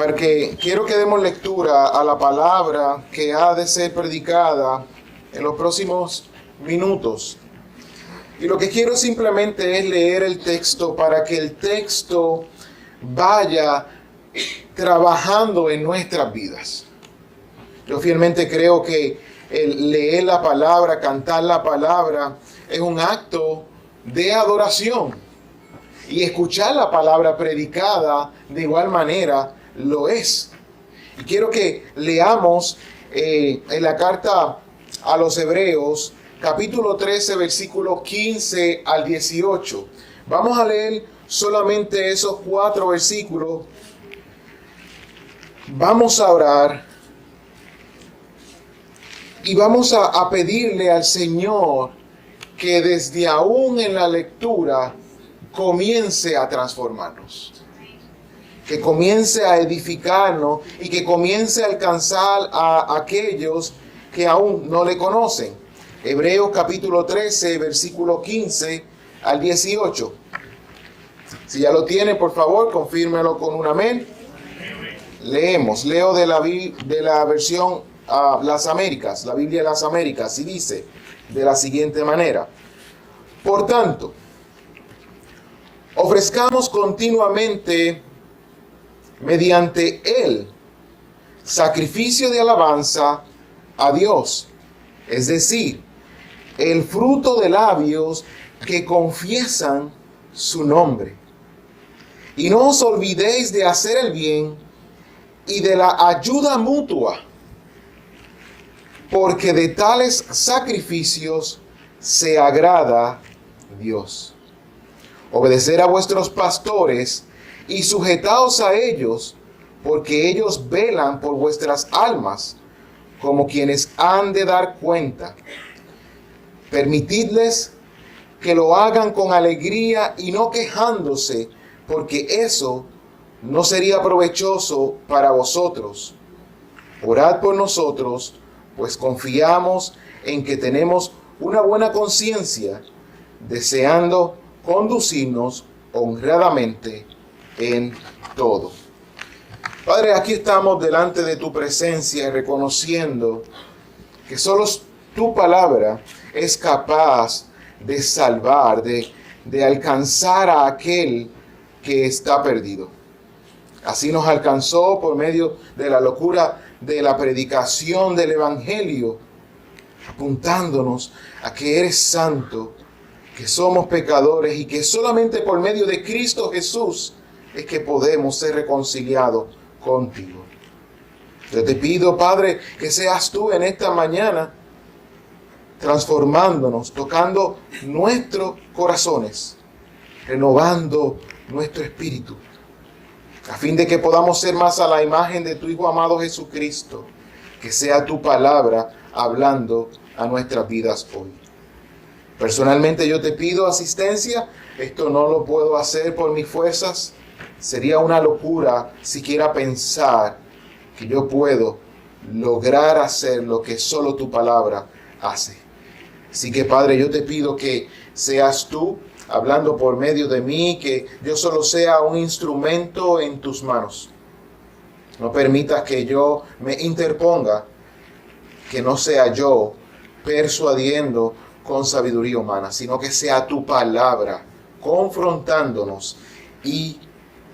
porque quiero que demos lectura a la palabra que ha de ser predicada en los próximos minutos. Y lo que quiero simplemente es leer el texto para que el texto vaya trabajando en nuestras vidas. Yo fielmente creo que el leer la palabra, cantar la palabra, es un acto de adoración. Y escuchar la palabra predicada de igual manera lo es. Y quiero que leamos en la carta a los Hebreos, capítulo 13, versículos 15 al 18. Vamos a leer solamente esos 4 versículos. Vamos a orar y vamos a pedirle al Señor que desde aún en la lectura comience a transformarnos, que comience a edificarnos y que comience a alcanzar a aquellos que aún no le conocen. Hebreos capítulo 13, versículo 15 al 18. Si ya lo tiene, por favor, confírmelo con un amén. Leo de la versión Las Américas, la Biblia de las Américas, y dice de la siguiente manera: por tanto, ofrezcamos continuamente mediante él sacrificio de alabanza a Dios, es decir, el fruto de labios que confiesan su nombre. Y no os olvidéis de hacer el bien y de la ayuda mutua, porque de tales sacrificios se agrada Dios. Obedecer a vuestros pastores y sujetaos a ellos, porque ellos velan por vuestras almas, como quienes han de dar cuenta. Permitidles que lo hagan con alegría y no quejándose, porque eso no sería provechoso para vosotros. Orad por nosotros, pues confiamos en que tenemos una buena conciencia, deseando conducirnos honradamente en todo. Padre, aquí estamos delante de tu presencia, reconociendo que solo tu palabra es capaz de salvar, de alcanzar a aquel que está perdido. Así nos alcanzó por medio de la locura de la predicación del Evangelio, apuntándonos a que eres santo, que somos pecadores y que solamente por medio de Cristo Jesús es que podemos ser reconciliados contigo. Yo te pido, Padre, que seas tú en esta mañana transformándonos, tocando nuestros corazones, renovando nuestro espíritu, a fin de que podamos ser más a la imagen de tu Hijo amado Jesucristo. Que sea tu palabra hablando a nuestras vidas hoy. Personalmente yo te pido asistencia. Esto no lo puedo hacer por mis fuerzas. Sería una locura siquiera pensar que yo puedo lograr hacer lo que solo tu palabra hace. Así que, Padre, yo te pido que seas tú hablando por medio de mí, que yo solo sea un instrumento en tus manos. No permitas que yo me interponga, que no sea yo persuadiendo con sabiduría humana, sino que sea tu palabra confrontándonos y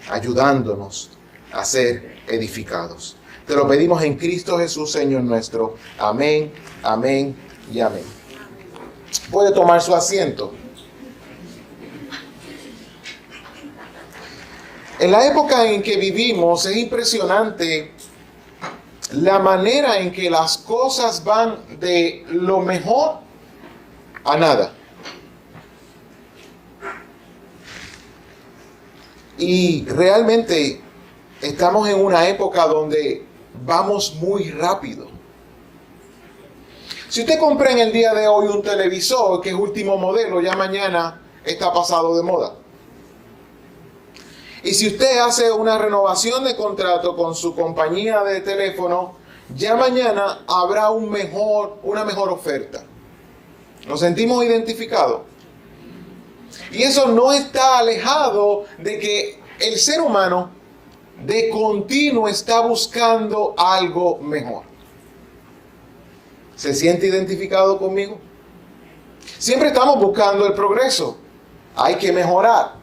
ayudándonos a ser edificados. Te lo pedimos en Cristo Jesús, Señor nuestro. Amén, amén y amén. Puede tomar su asiento. En la época en que vivimos es impresionante la manera en que las cosas van de lo mejor a nada. Y realmente estamos en una época donde vamos muy rápido. Si usted compra en el día de hoy un televisor que es último modelo, ya mañana está pasado de moda. Y si usted hace una renovación de contrato con su compañía de teléfono, ya mañana habrá una mejor oferta. ¿Nos sentimos identificados? Y eso no está alejado de que el ser humano de continuo está buscando algo mejor. ¿Se siente identificado conmigo? Siempre estamos buscando el progreso. Hay que mejorar.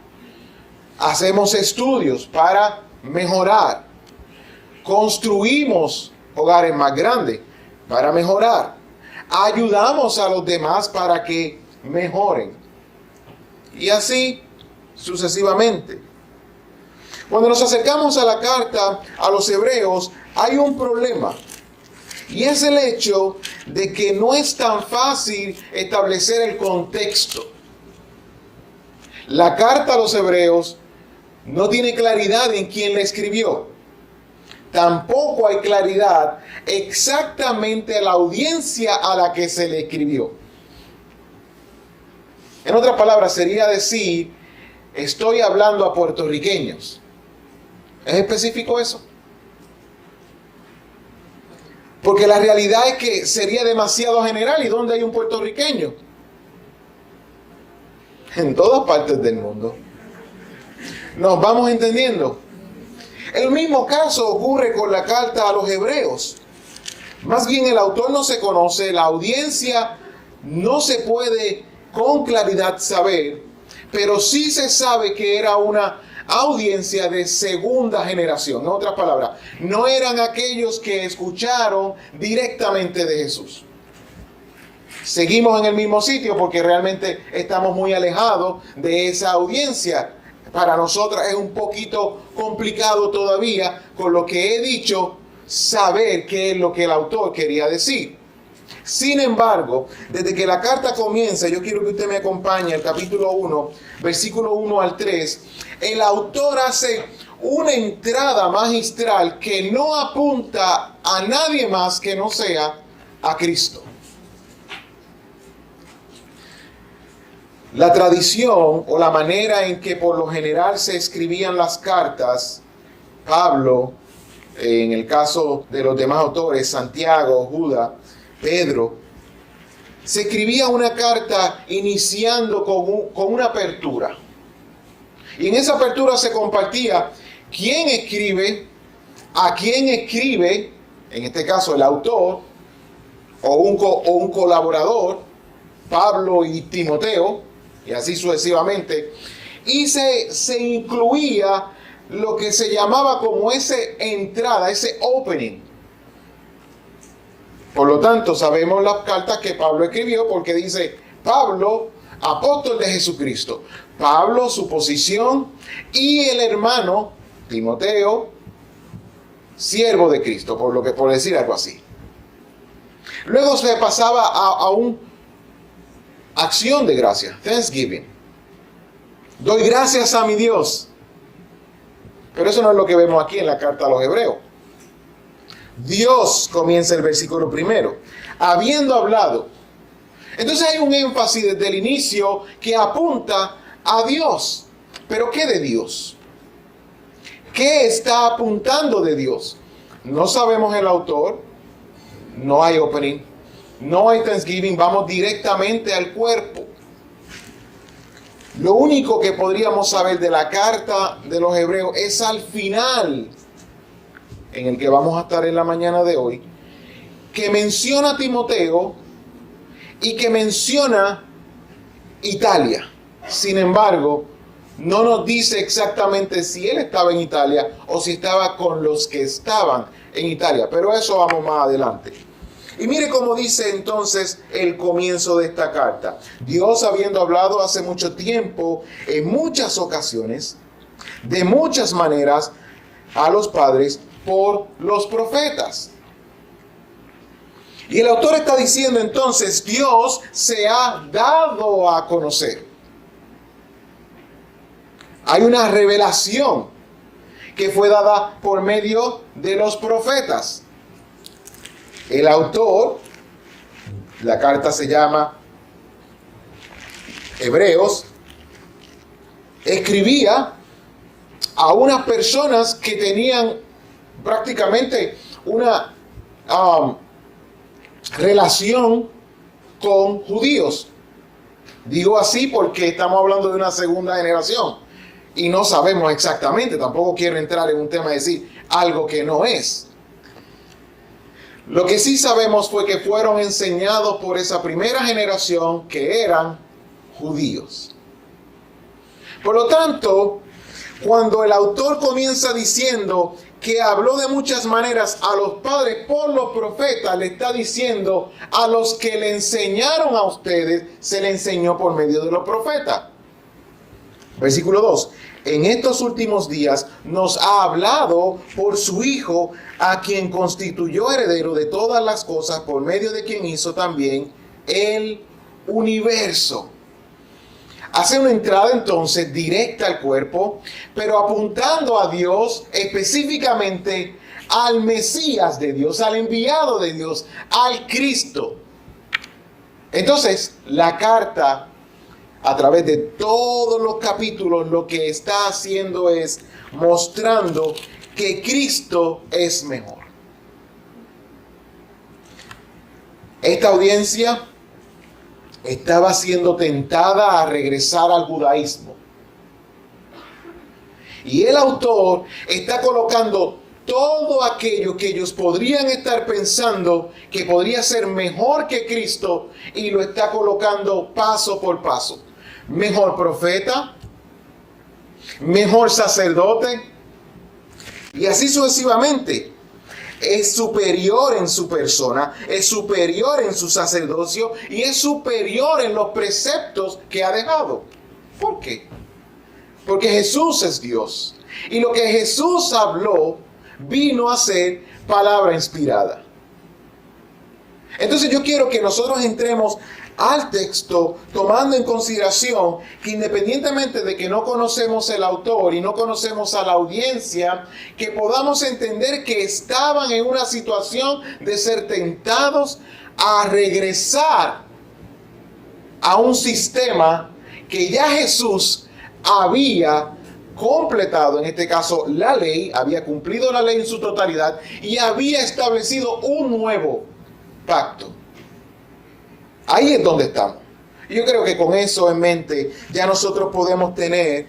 Hacemos estudios para mejorar. Construimos hogares más grandes para mejorar. Ayudamos a los demás para que mejoren. Y así sucesivamente. Cuando nos acercamos a la carta a los hebreos, hay un problema. Y es el hecho de que no es tan fácil establecer el contexto. La carta a los hebreos no tiene claridad en quién la escribió. Tampoco hay claridad exactamente la audiencia a la que se le escribió. En otras palabras, sería decir, estoy hablando a puertorriqueños. ¿Es específico eso? Porque la realidad es que sería demasiado general. ¿Y dónde hay un puertorriqueño? En todas partes del mundo. ¿Nos vamos entendiendo? El mismo caso ocurre con la carta a los hebreos. Más bien el autor no se conoce, la audiencia no se puede con claridad saber, pero sí se sabe que era una audiencia de segunda generación. En otras palabras, no eran aquellos que escucharon directamente de Jesús. Seguimos en el mismo sitio porque realmente estamos muy alejados de esa audiencia. Para nosotros es un poquito complicado todavía, con lo que he dicho, saber qué es lo que el autor quería decir. Sin embargo, desde que la carta comienza, yo quiero que usted me acompañe al capítulo 1, versículo 1 al 3. El autor hace una entrada magistral que no apunta a nadie más que no sea a Cristo. La tradición o la manera en que por lo general se escribían las cartas, Pablo, en el caso de los demás autores, Santiago, Judas, Pedro, se escribía una carta iniciando con una apertura. Y en esa apertura se compartía quién escribe, a quién escribe, en este caso el autor, o un colaborador, Pablo y Timoteo, y así sucesivamente. Y se incluía lo que se llamaba como esa entrada, ese opening. Por lo tanto, sabemos las cartas que Pablo escribió porque dice, Pablo, apóstol de Jesucristo. Pablo, su posición, y el hermano Timoteo, siervo de Cristo, por decir algo así. Luego se pasaba a una acción de gracia, Thanksgiving. Doy gracias a mi Dios. Pero eso no es lo que vemos aquí en la carta a los hebreos. Dios, comienza el versículo primero, habiendo hablado. Entonces hay un énfasis desde el inicio que apunta a Dios. ¿Pero qué de Dios? ¿Qué está apuntando de Dios? No sabemos el autor, no hay opening, no hay Thanksgiving, vamos directamente al cuerpo. Lo único que podríamos saber de la carta de los hebreos es al final, en el que vamos a estar en la mañana de hoy, que menciona a Timoteo y que menciona Italia. Sin embargo, no nos dice exactamente si él estaba en Italia o si estaba con los que estaban en Italia. Pero eso vamos más adelante. Y mire cómo dice entonces el comienzo de esta carta. Dios, habiendo hablado hace mucho tiempo, en muchas ocasiones, de muchas maneras, a los padres por los profetas. Y el autor está diciendo entonces, Dios se ha dado a conocer. Hay una revelación que fue dada por medio de los profetas. El autor, la carta se llama Hebreos, escribía a unas personas que tenían prácticamente una relación con judíos. Digo así porque estamos hablando de una segunda generación. y no sabemos exactamente. Tampoco quiero entrar en un tema de decir algo que no es. Lo que sí sabemos fue que fueron enseñados por esa primera generación que eran judíos. Por lo tanto, cuando el autor comienza diciendo que habló de muchas maneras a los padres por los profetas, le está diciendo a los que le enseñaron a ustedes, se le enseñó por medio de los profetas. Versículo 2. En estos últimos días nos ha hablado por su Hijo, a quien constituyó heredero de todas las cosas, por medio de quien hizo también el universo. Hace una entrada entonces directa al cuerpo, pero apuntando a Dios, específicamente al Mesías de Dios, al enviado de Dios, al Cristo. Entonces, la carta, a través de todos los capítulos, lo que está haciendo es mostrando que Cristo es mejor. Esta audiencia estaba siendo tentada a regresar al judaísmo. Y el autor está colocando todo aquello que ellos podrían estar pensando que podría ser mejor que Cristo, y lo está colocando paso por paso. Mejor profeta, mejor sacerdote, y así sucesivamente. Es superior en su persona, es superior en su sacerdocio y es superior en los preceptos que ha dejado. ¿Por qué? Porque Jesús es Dios. Y lo que Jesús habló vino a ser palabra inspirada. Entonces yo quiero que nosotros entremos al texto tomando en consideración que independientemente de que no conocemos el autor y no conocemos a la audiencia, que podamos entender que estaban en una situación de ser tentados a regresar a un sistema que ya Jesús había completado, en este caso la ley, había cumplido la ley en su totalidad y había establecido un nuevo pacto. Ahí es donde estamos. Y yo creo que con eso en mente ya nosotros podemos tener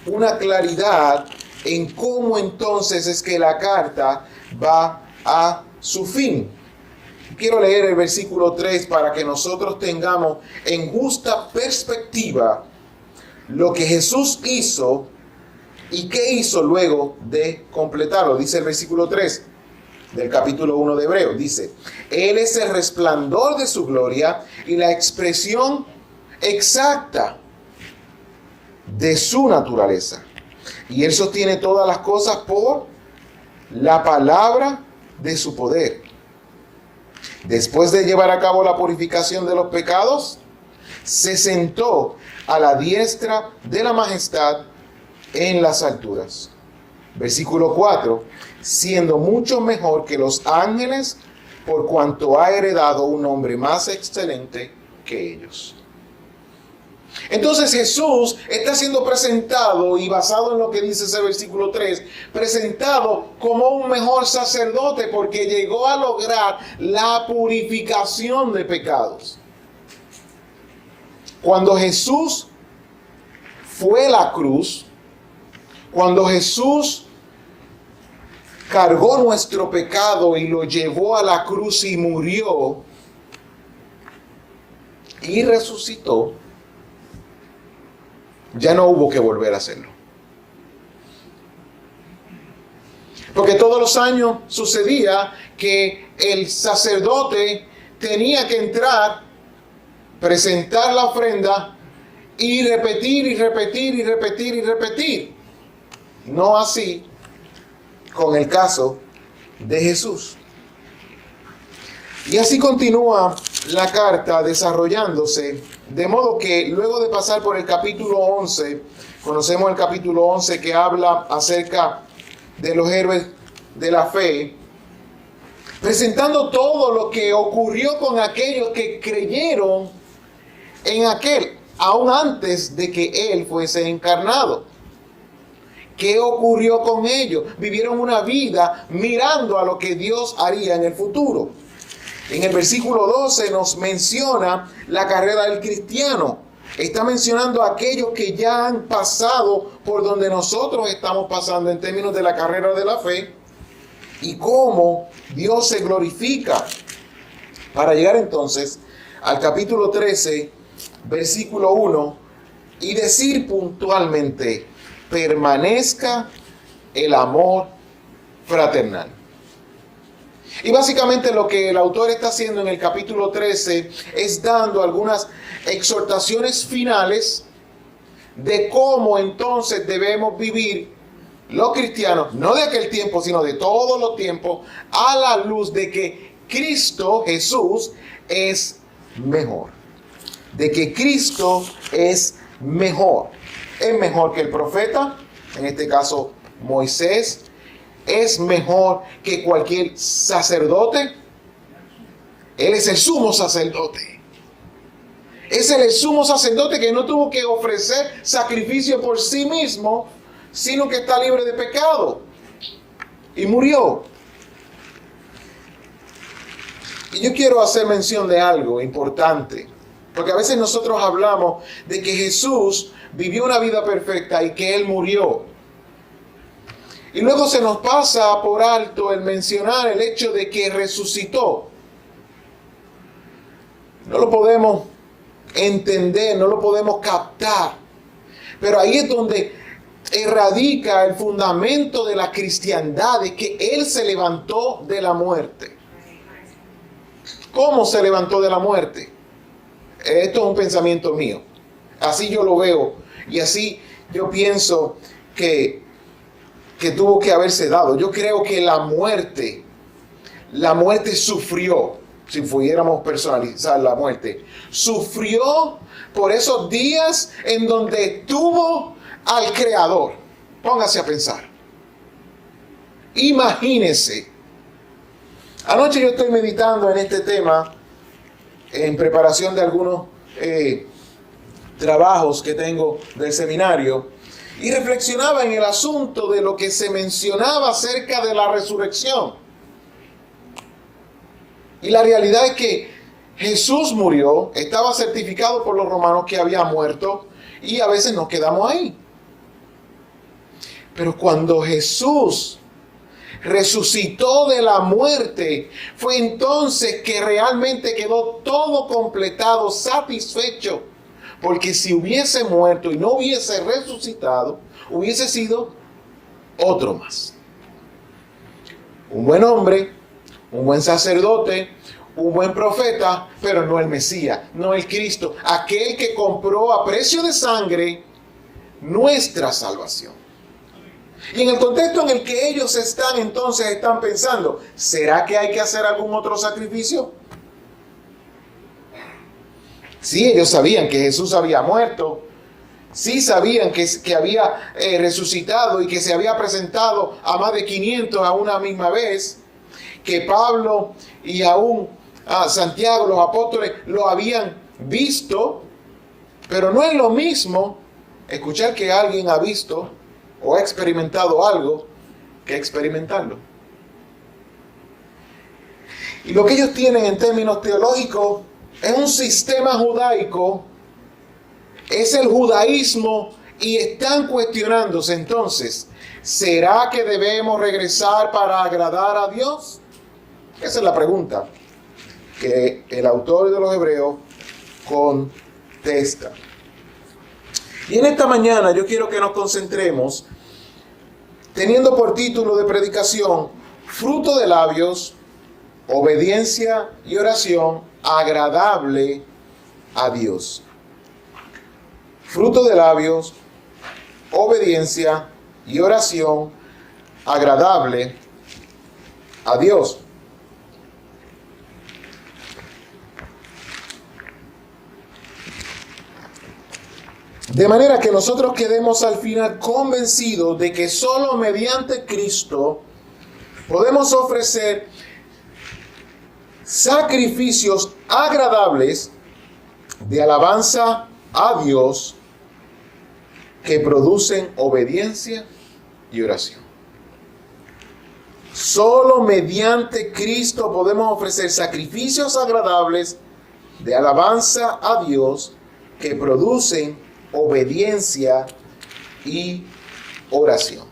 una claridad en cómo entonces es que la carta va a su fin. Quiero leer el versículo 3 para que nosotros tengamos en justa perspectiva lo que Jesús hizo y qué hizo luego de completarlo. Dice el versículo 3 del capítulo 1 de Hebreos. Dice: Él es el resplandor de su gloria y la expresión exacta de su naturaleza. Y Él sostiene todas las cosas por la palabra de su poder. Después de llevar a cabo la purificación de los pecados, se sentó a la diestra de la majestad en las alturas. Versículo 4. Siendo mucho mejor que los ángeles, por cuanto ha heredado un nombre más excelente que ellos. Entonces Jesús está siendo presentado, y basado en lo que dice ese versículo 3, presentado como un mejor sacerdote porque llegó a lograr la purificación de pecados. Cuando Jesús fue a la cruz, cuando Jesús cargó nuestro pecado y lo llevó a la cruz y murió y resucitó, ya no hubo que volver a hacerlo. Porque todos los años sucedía que el sacerdote tenía que entrar, presentar la ofrenda y repetir y repetir y repetir y repetir. No así con el caso de Jesús. Y así continúa la carta desarrollándose, de modo que luego de pasar por el capítulo 11, conocemos el capítulo 11 que habla acerca de los héroes de la fe, presentando todo lo que ocurrió con aquellos que creyeron en aquel, aún antes de que Él fuese encarnado. ¿Qué ocurrió con ellos? Vivieron una vida mirando a lo que Dios haría en el futuro. En el versículo 12 nos menciona la carrera del cristiano. Está mencionando a aquellos que ya han pasado por donde nosotros estamos pasando en términos de la carrera de la fe y cómo Dios se glorifica. Para llegar entonces al capítulo 13, versículo 1, y decir puntualmente: permanezca el amor fraternal. Y básicamente lo que el autor está haciendo en el capítulo 13 es dando algunas exhortaciones finales de cómo entonces debemos vivir los cristianos, no de aquel tiempo, sino de todos los tiempos, a la luz de que Cristo Jesús es mejor. De que Cristo es mejor. Es mejor que el profeta, en este caso Moisés. Es mejor que cualquier sacerdote. Él es el sumo sacerdote. Es el sumo sacerdote que no tuvo que ofrecer sacrificio por sí mismo, sino que está libre de pecado y murió. Y yo quiero hacer mención de algo importante, porque a veces nosotros hablamos de que Jesús vivió una vida perfecta y que Él murió. Y luego se nos pasa por alto el mencionar el hecho de que resucitó. No lo podemos entender, no lo podemos captar. Pero ahí es donde radica el fundamento de la cristiandad, de que Él se levantó de la muerte. ¿Cómo se levantó de la muerte? Esto es un pensamiento mío. Así yo lo veo. Y así yo pienso que tuvo que haberse dado. Yo creo que la muerte sufrió, si pudiéramos personalizar la muerte, sufrió por esos días en donde tuvo al Creador. Póngase a pensar. Imagínese. Anoche yo estoy meditando en este tema en preparación de algunos trabajos que tengo del seminario. Y reflexionaba en el asunto de lo que se mencionaba acerca de la resurrección. Y la realidad es que Jesús murió, estaba certificado por los romanos que había muerto, y a veces nos quedamos ahí. Pero cuando Jesús resucitó de la muerte, fue entonces que realmente quedó todo completado, satisfecho. Porque si hubiese muerto y no hubiese resucitado, hubiese sido otro más. Un buen hombre, un buen sacerdote, un buen profeta, pero no el Mesías, no el Cristo, aquel que compró a precio de sangre nuestra salvación. Y en el contexto en el que ellos están, entonces están pensando, ¿será que hay que hacer algún otro sacrificio? Sí, ellos sabían que Jesús había muerto. Sí sabían que había resucitado y que se había presentado a más de 500 a una misma vez. Que Pablo y aún Santiago, los apóstoles, lo habían visto. Pero no es lo mismo escuchar que alguien ha visto o ha experimentado algo que experimentarlo. Y lo que ellos tienen en términos teológicos es un sistema judaico, es el judaísmo, y están cuestionándose entonces, ¿será que debemos regresar para agradar a Dios? Esa es la pregunta que el autor de los Hebreos contesta. Y en esta mañana yo quiero que nos concentremos, teniendo por título de predicación, fruto de labios, obediencia y oración agradable a Dios. Fruto de labios, obediencia y oración agradable a Dios. De manera que nosotros quedemos al final convencidos de que solo mediante Cristo podemos ofrecer sacrificios agradables de alabanza a Dios que producen obediencia y oración. Solo mediante Cristo podemos ofrecer sacrificios agradables de alabanza a Dios que producen obediencia y oración.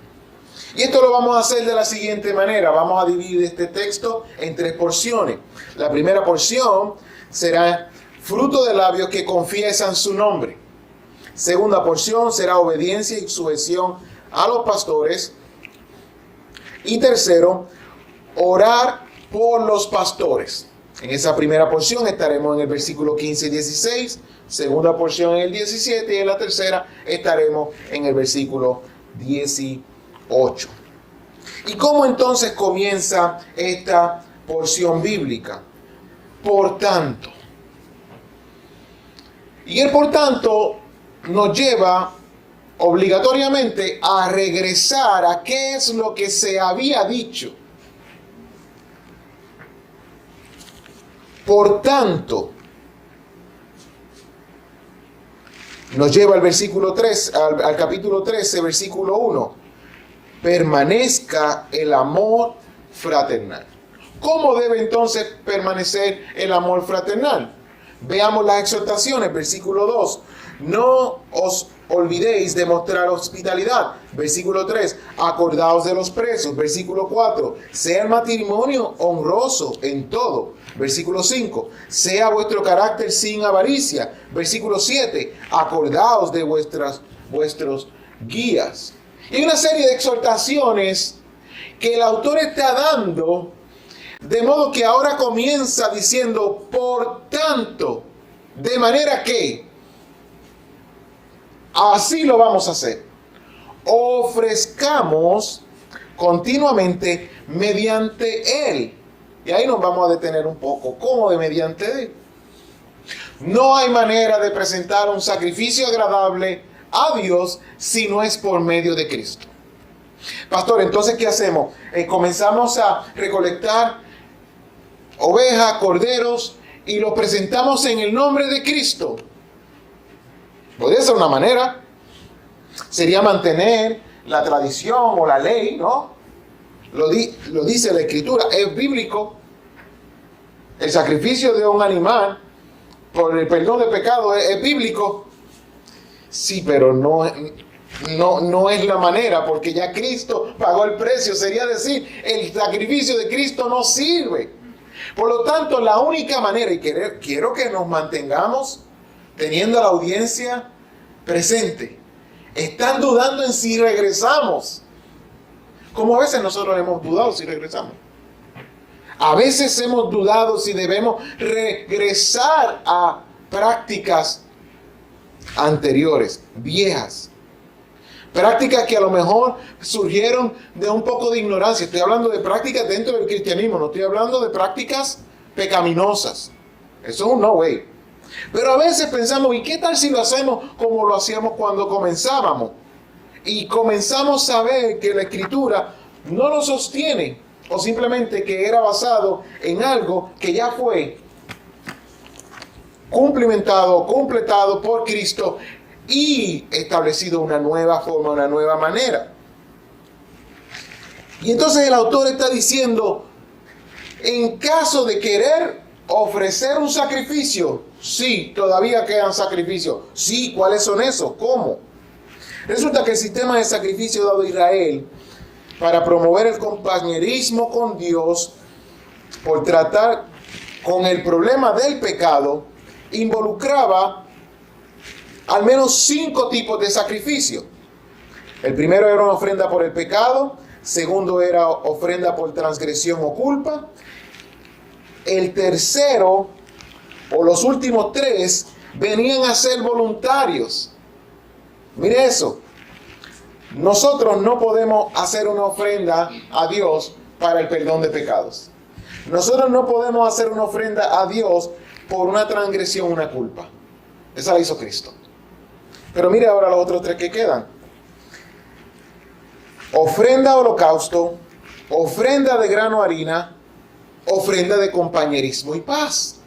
Y esto lo vamos a hacer de la siguiente manera. Vamos a dividir este texto en 3 porciones. La primera porción será fruto de labios que confiesan su nombre. Segunda porción será obediencia y sujeción a los pastores. Y tercero, orar por los pastores. En esa primera porción estaremos en el versículo 15 y 16. Segunda porción en el 17. Y en la tercera estaremos en el versículo 18. ¿Y cómo entonces comienza esta porción bíblica? Por tanto. Y el por tanto nos lleva obligatoriamente a regresar a qué es lo que se había dicho. Por tanto, nos lleva al versículo 3, al capítulo 13, versículo 1. Permanezca el amor fraternal. ¿Cómo debe entonces permanecer el amor fraternal? Veamos las exhortaciones, versículo 2. No os olvidéis de mostrar hospitalidad. Versículo 3. Acordaos de los presos. Versículo 4. Sea el matrimonio honroso en todo. Versículo 5. Sea vuestro carácter sin avaricia. Versículo 7. Acordaos de vuestros guías. Y una serie de exhortaciones que el autor está dando, de modo que ahora comienza diciendo, por tanto, de manera que así lo vamos a hacer. Ofrezcamos continuamente mediante Él. Y ahí nos vamos a detener un poco. ¿Cómo de mediante Él? No hay manera de presentar un sacrificio agradable a Dios si no es por medio de Cristo. Pastor, entonces, ¿qué hacemos? Comenzamos a recolectar ovejas, corderos, y los presentamos en el nombre de Cristo. Podría ser una manera. Sería mantener la tradición o la ley, ¿no? Lo dice la Escritura, es bíblico. El sacrificio de un animal por el perdón de pecado es bíblico. Sí, pero no es la manera, porque ya Cristo pagó el precio. Sería decir, el sacrificio de Cristo no sirve. Por lo tanto, la única manera, y quiero que nos mantengamos teniendo a la audiencia presente, están dudando en si regresamos. Como a veces nosotros hemos dudado si regresamos. A veces hemos dudado si debemos regresar a prácticas anteriores, viejas. Prácticas que a lo mejor surgieron de un poco de ignorancia. Estoy hablando de prácticas dentro del cristianismo, no estoy hablando de prácticas pecaminosas. Eso es un no way. Pero a veces pensamos, ¿y qué tal si lo hacemos como lo hacíamos cuando comenzábamos? Y comenzamos a ver que la Escritura no lo sostiene, o simplemente que era basado en algo que ya fue completado por Cristo y establecido una nueva forma, una nueva manera. Y entonces el autor está diciendo, en caso de querer ofrecer un sacrificio, sí, todavía quedan sacrificios. Sí, ¿cuáles son esos? ¿Cómo? Resulta que el sistema de sacrificio dado a Israel para promover el compañerismo con Dios, por tratar con el problema del pecado, involucraba al menos 5 tipos de sacrificio. El primero era una ofrenda por el pecado. Segundo era ofrenda por transgresión o culpa. El tercero, o los últimos 3, venían a ser voluntarios. Mire eso. Nosotros no podemos hacer una ofrenda a Dios para el perdón de pecados. Nosotros no podemos hacer una ofrenda a Dios por una transgresión, una culpa. Esa la hizo Cristo. Pero mire ahora los otros 3 que quedan. Ofrenda holocausto, ofrenda de grano harina, ofrenda de compañerismo y paz.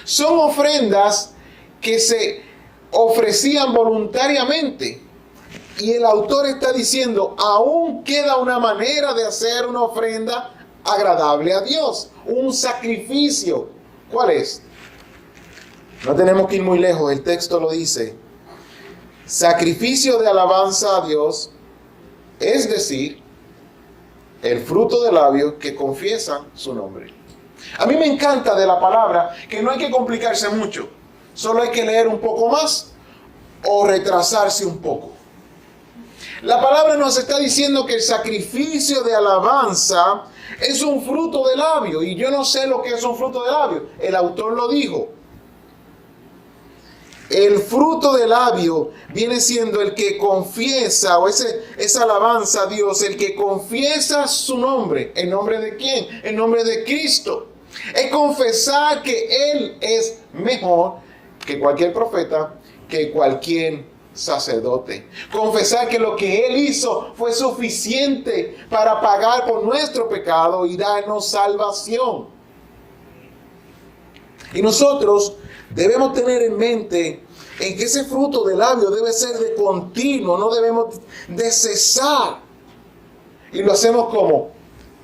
Son ofrendas que se ofrecían voluntariamente. Y el autor está diciendo, aún queda una manera de hacer una ofrenda agradable a Dios. Un sacrificio. ¿Cuál es? No tenemos que ir muy lejos, el texto lo dice. Sacrificio de alabanza a Dios, es decir, el fruto de labios que confiesan su nombre. A mí me encanta de la palabra que no hay que complicarse mucho. Solo hay que leer un poco más o retrasarse un poco. La palabra nos está diciendo que el sacrificio de alabanza es un fruto de labio. Y yo no sé lo que es un fruto de labio. El autor lo dijo. El fruto del labio viene siendo el que confiesa, o esa alabanza a Dios, el que confiesa su nombre. ¿En nombre de quién? En nombre de Cristo. Es confesar que Él es mejor que cualquier profeta, que cualquier sacerdote. Confesar que lo que Él hizo fue suficiente para pagar por nuestro pecado y darnos salvación. Y nosotros debemos tener en mente en que ese fruto del labio debe ser de continuo, no debemos de cesar. Y lo hacemos como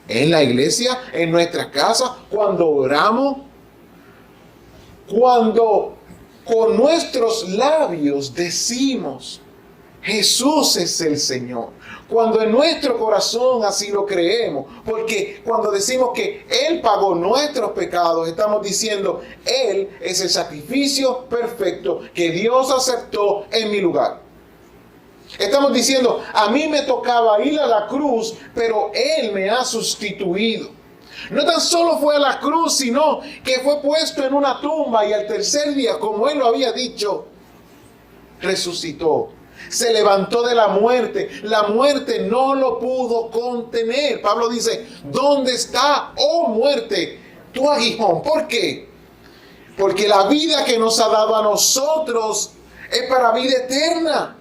en la iglesia, en nuestra casa, cuando oramos, cuando con nuestros labios decimos, Jesús es el Señor. Cuando en nuestro corazón así lo creemos, porque cuando decimos que Él pagó nuestros pecados, estamos diciendo, Él es el sacrificio perfecto que Dios aceptó en mi lugar. Estamos diciendo, a mí me tocaba ir a la cruz, pero Él me ha sustituido. No tan solo fue a la cruz, sino que fue puesto en una tumba y al tercer día, como Él lo había dicho, resucitó. Se levantó de la muerte. La muerte no lo pudo contener. Pablo dice, ¿dónde está, oh muerte, tu aguijón? ¿Por qué? Porque la vida que nos ha dado a nosotros es para vida eterna.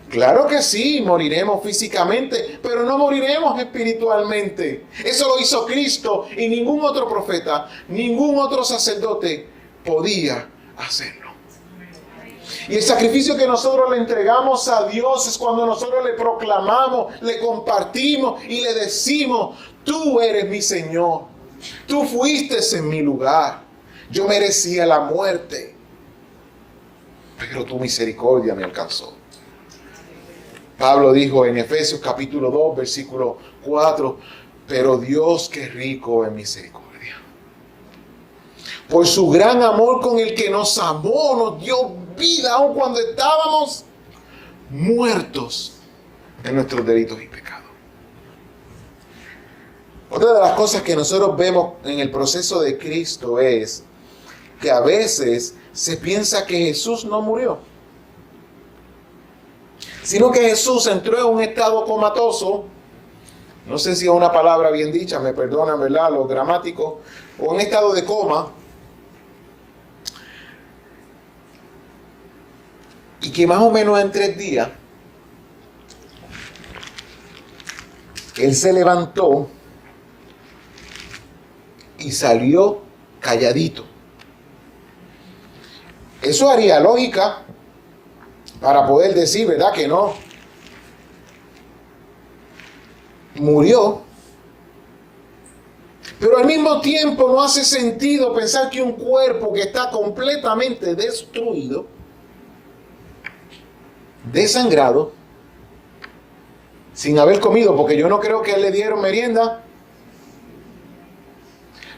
Claro que sí, moriremos físicamente, pero no moriremos espiritualmente. Eso lo hizo Cristo y ningún otro profeta, ningún otro sacerdote podía hacerlo. Y el sacrificio que nosotros le entregamos a Dios es cuando nosotros le proclamamos, le compartimos y le decimos, tú eres mi Señor, tú fuiste en mi lugar, yo merecía la muerte, pero tu misericordia me alcanzó. Pablo dijo en Efesios capítulo 2, versículo 4, pero Dios que es rico en misericordia. Por su gran amor con el que nos amó, nos dio vida aun cuando estábamos muertos en nuestros delitos y pecados. Otra de las cosas que nosotros vemos en el proceso de Cristo es que a veces se piensa que Jesús no murió, sino que Jesús entró en un estado comatoso. No sé si es una palabra bien dicha, me perdonan, ¿verdad?, los gramáticos, o un estado de coma, y que más o menos en 3 días Él se levantó y salió calladito. Eso haría lógica para poder decir, ¿verdad?, que no murió. Pero al mismo tiempo no hace sentido pensar que un cuerpo que está completamente destruido, desangrado, sin haber comido, porque yo no creo que le dieron merienda,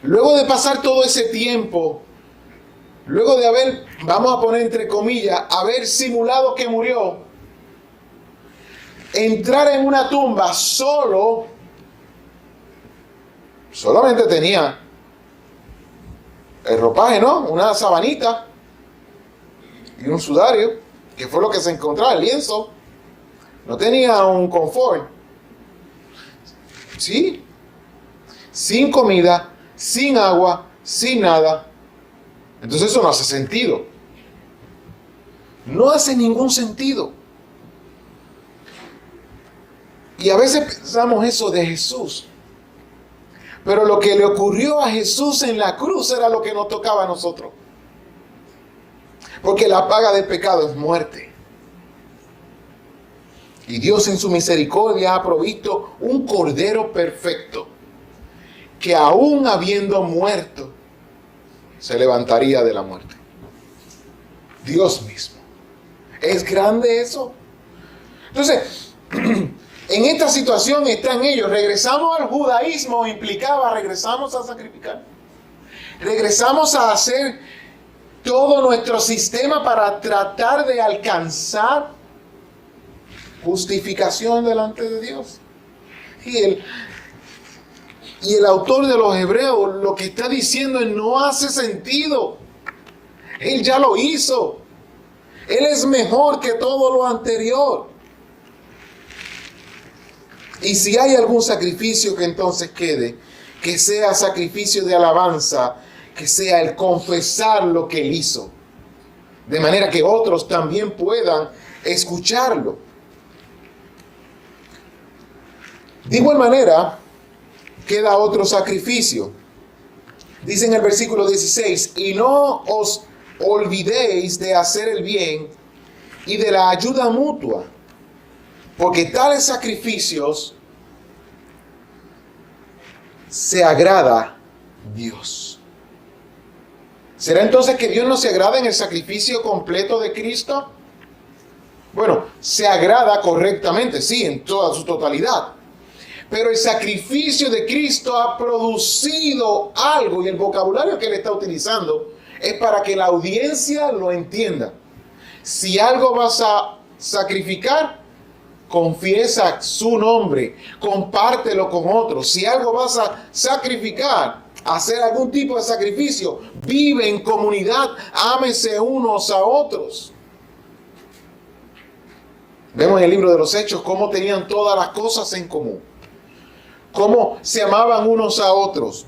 luego de pasar todo ese tiempo, luego de haber, vamos a poner entre comillas, haber simulado que murió, entrar en una tumba solamente tenía el ropaje, ¿no?, una sabanita y un sudario, que fue lo que se encontraba, el lienzo. No tenía un confort. Sí, sin comida, sin agua, sin nada. Entonces eso no hace sentido. No hace ningún sentido. Y a veces pensamos eso de Jesús. Pero lo que le ocurrió a Jesús en la cruz era lo que nos tocaba a nosotros. Porque la paga del pecado es muerte. Y Dios en su misericordia ha provisto un cordero perfecto, que aún habiendo muerto, se levantaría de la muerte. Dios mismo. ¿Es grande eso? Entonces, en esta situación están ellos. Regresamos al judaísmo, implicaba, regresamos a sacrificar. Regresamos a hacer todo nuestro sistema para tratar de alcanzar justificación delante de Dios. Y el autor de los Hebreos lo que está diciendo es: no hace sentido. Él ya lo hizo. Él es mejor que todo lo anterior. Y si hay algún sacrificio que entonces quede, que sea sacrificio de alabanza, que sea el confesar lo que Él hizo, de manera que otros también puedan escucharlo. De igual manera, queda otro sacrificio. Dice en el versículo 16: y no os olvidéis de hacer el bien y de la ayuda mutua, porque tales sacrificios se agrada Dios. ¿Será entonces que Dios no se agrada en el sacrificio completo de Cristo? Bueno, se agrada correctamente, sí, en toda su totalidad. Pero el sacrificio de Cristo ha producido algo, y el vocabulario que él está utilizando es para que la audiencia lo entienda. Si algo vas a sacrificar, confiesa su nombre, compártelo con otros. Si algo vas a sacrificar, hacer algún tipo de sacrificio, vive en comunidad, ámese unos a otros. Vemos en el libro de los Hechos cómo tenían todas las cosas en común, cómo se amaban unos a otros.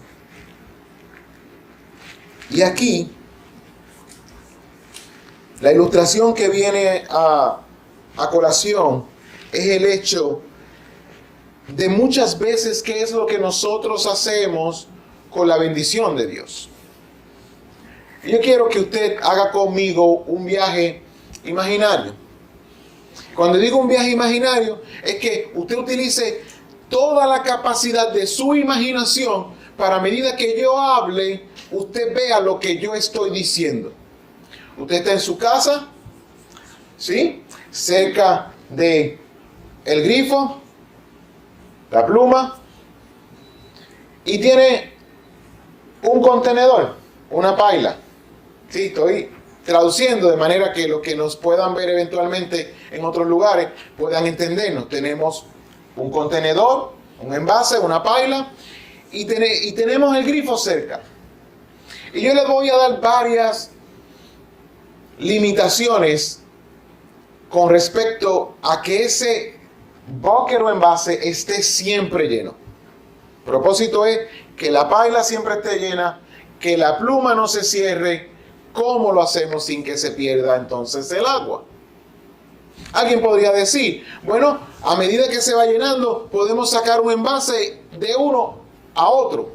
Y aquí, la ilustración que viene a colación es el hecho de muchas veces qué es lo que nosotros hacemos con la bendición de Dios. Yo quiero que usted haga conmigo un viaje imaginario. Cuando digo un viaje imaginario, es que usted utilice toda la capacidad de su imaginación para, a medida que yo hable, usted vea lo que yo estoy diciendo. Usted está en su casa, ¿sí? Cerca de el grifo, la pluma, y tiene un contenedor, una paila. Sí, estoy traduciendo de manera que los que nos puedan ver eventualmente en otros lugares puedan entendernos. Tenemos un contenedor, un envase, una paila, y tenemos el grifo cerca. Y yo les voy a dar varias limitaciones con respecto a que ese bucket o envase esté siempre lleno. El propósito es que la paila siempre esté llena, que la pluma no se cierre. ¿Cómo lo hacemos sin que se pierda entonces el agua? Alguien podría decir, bueno, a medida que se va llenando, podemos sacar un envase de uno a otro.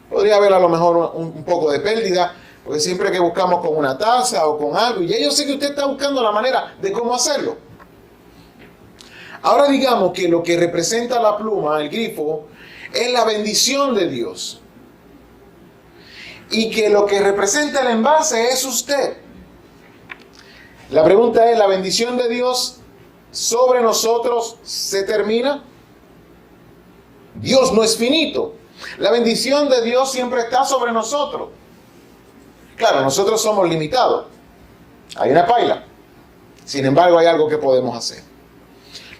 Podría haber a lo mejor un poco de pérdida, porque siempre que buscamos con una taza o con algo, y ya yo sé que usted está buscando la manera de cómo hacerlo. Ahora digamos que lo que representa la pluma, el grifo, es la bendición de Dios. Y que lo que representa el envase es usted. La pregunta es, ¿la bendición de Dios sobre nosotros se termina? Dios no es finito. La bendición de Dios siempre está sobre nosotros. Claro, nosotros somos limitados. Hay una paila. Sin embargo, hay algo que podemos hacer.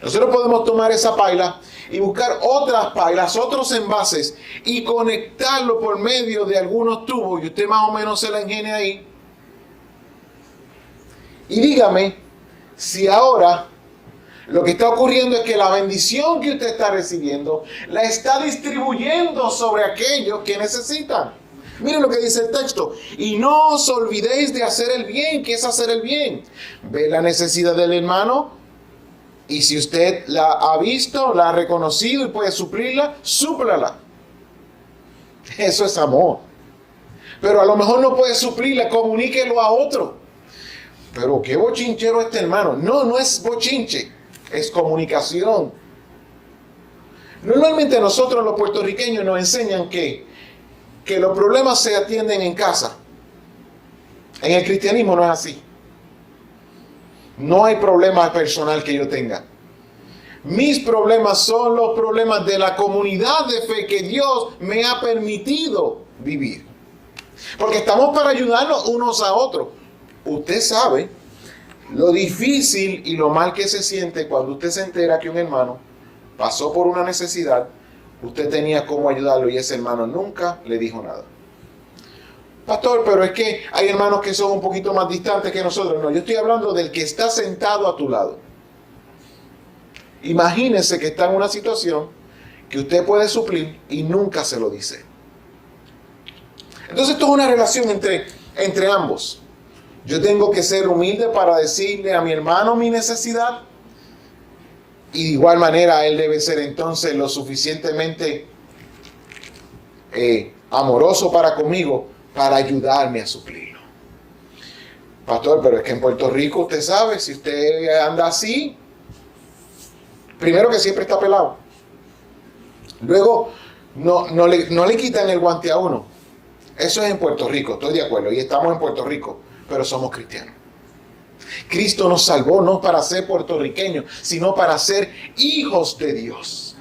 Nosotros podemos tomar esa paila y buscar otras pailas, otros envases, y conectarlo por medio de algunos tubos, y usted más o menos se la ingenia ahí. Y dígame si ahora lo que está ocurriendo es que la bendición que usted está recibiendo la está distribuyendo sobre aquellos que necesitan. Miren lo que dice el texto: y no os olvidéis de hacer el bien. ¿Qué es hacer el bien? Ve la necesidad del hermano, y si usted la ha visto, la ha reconocido y puede suplirla, súplala. Eso es amor. Pero a lo mejor no puede suplirla, comuníquelo a otro. Pero qué bochinchero este hermano. No, no es bochinche, es comunicación. Normalmente a nosotros los puertorriqueños nos enseñan que los problemas se atienden en casa. En el cristianismo no es así. No hay problema personal que yo tenga. Mis problemas son los problemas de la comunidad de fe que Dios me ha permitido vivir. Porque estamos para ayudarnos unos a otros. Usted sabe lo difícil y lo mal que se siente cuando usted se entera que un hermano pasó por una necesidad, usted tenía cómo ayudarlo y ese hermano nunca le dijo nada. Pastor, pero es que hay hermanos que son un poquito más distantes que nosotros. No, yo estoy hablando del que está sentado a tu lado. Imagínese que está en una situación que usted puede suplir y nunca se lo dice. Entonces esto es una relación entre ambos. Yo tengo que ser humilde para decirle a mi hermano mi necesidad y de igual manera él debe ser entonces lo suficientemente amoroso para conmigo para ayudarme a suplirlo. Pastor, pero es que en Puerto Rico usted sabe, si usted anda así, primero que siempre está pelado. Luego no le quitan el guante a uno. Eso es en Puerto Rico, estoy de acuerdo, y estamos en Puerto Rico, pero somos cristianos. Cristo nos salvó no para ser puertorriqueños, sino para ser hijos de Dios.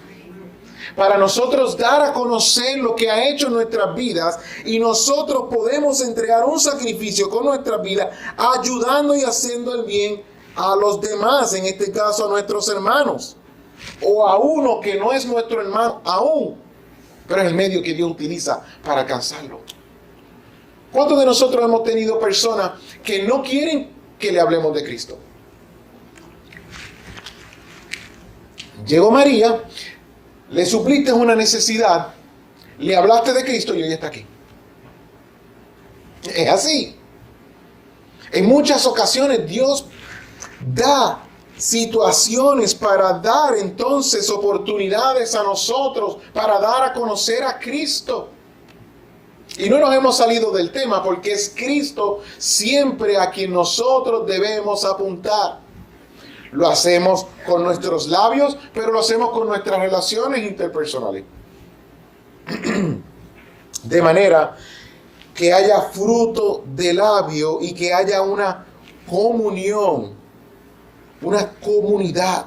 Para nosotros dar a conocer lo que ha hecho en nuestras vidas y nosotros podemos entregar un sacrificio con nuestras vidas, ayudando y haciendo el bien a los demás, en este caso a nuestros hermanos, o a uno que no es nuestro hermano aún, pero es el medio que Dios utiliza para alcanzarlo. ¿Cuántos de nosotros hemos tenido personas que no quieren que le hablemos de Cristo? Llegó María, le supliste una necesidad, le hablaste de Cristo y hoy está aquí. Es así. En muchas ocasiones Dios da situaciones para dar entonces oportunidades a nosotros para dar a conocer a Cristo. Y no nos hemos salido del tema porque es Cristo siempre a quien nosotros debemos apuntar. Lo hacemos con nuestros labios, pero lo hacemos con nuestras relaciones interpersonales. De manera que haya fruto de labio y que haya una comunión, una comunidad